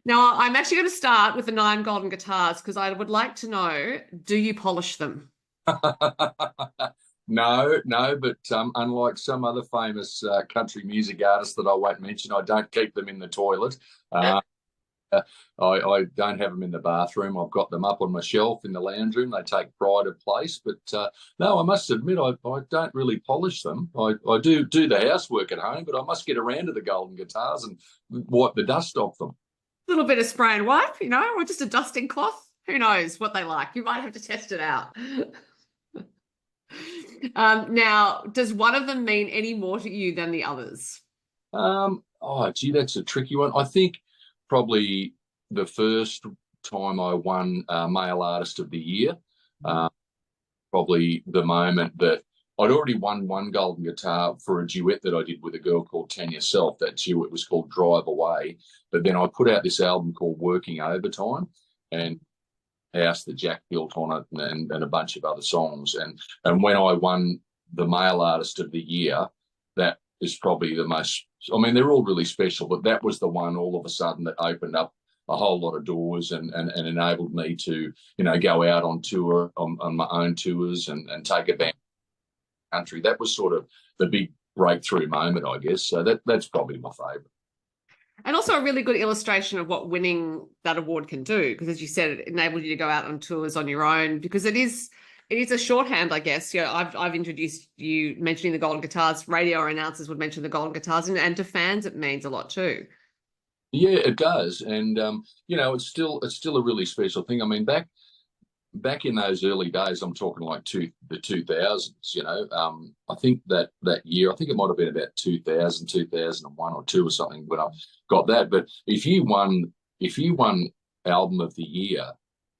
Now, I'm actually going to start with the 9 golden guitars because I would like to know, do you polish them? No, no, but unlike some other famous country music artists that I won't mention, I don't keep them in the toilet. Uh, I don't have them in the bathroom. I've got them up on my shelf in the lounge room. They take pride of place. But no, I must admit, I don't really polish them. I do the housework at home, but I must get around to the golden guitars and wipe the dust off them. A little bit of spray and wipe, or just a dusting cloth. Who knows what they like? You might have to test it out. Now, does one of them mean any more to you than the others? Oh, gee, that's a tricky one. I think probably the first time I won Male Artist of the Year, uh, probably the moment that I'd already won one golden guitar for a duet that I did with a girl called Tanya Self. That duet was called Drive Away. But then I put out this album called Working Overtime and House that Jack built on it and a bunch of other songs. And when I won the Male Artist of the Year, that is probably the most, I mean, they're all really special, but that was the one all of a sudden that opened up a whole lot of doors and enabled me to, go out on tour, on my own tours and take a band country. That was sort of the big breakthrough moment, I guess. So that's probably my favourite. And also a really good illustration of what winning that award can do, because as you said, it enabled you to go out on tours on your own, because it is a shorthand, I guess. I've introduced you mentioning the golden guitars. Radio announcers would mention the golden guitars, and to fans, it means a lot too. Yeah, it does, and it's still a really special thing. I mean, back in those early days, I'm talking like the 2000s. I think that year, I think it might have been about 2000, 2001 or two or something when I got that. But if you won album of the year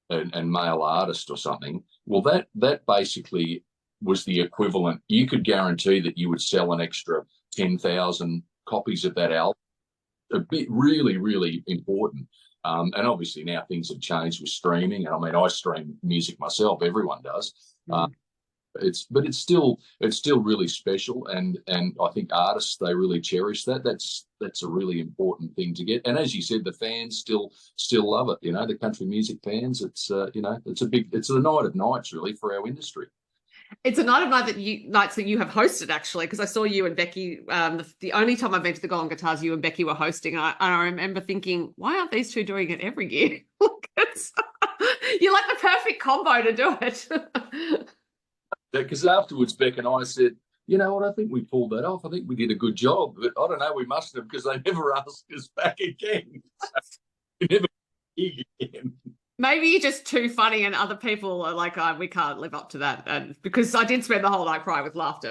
and male artist or something, well, that basically was the equivalent. You could guarantee that you would sell an extra 10,000 copies of that album. A bit really, really important. And obviously now things have changed with streaming. And I mean, I stream music myself. Everyone does. Mm. It's still really special. And I think artists, they really cherish that. That's a really important thing to get. And as you said, the fans still love it. The country music fans. It's it's the night of nights really for our industry. It's a night of nights that you have hosted, actually, because I saw you and Becky. The only time I've been to the Golden Guitars, you and Becky were hosting. I remember thinking, why aren't these two doing it every year? You're like the perfect combo to do it. Because afterwards, Beck and I said, you know what, I think we pulled that off. I think we did a good job. But I don't know, we must have, because they never asked us back again. We never again. Maybe you're just too funny and other people are like, oh, we can't live up to that. And because I did spend the whole night crying with laughter.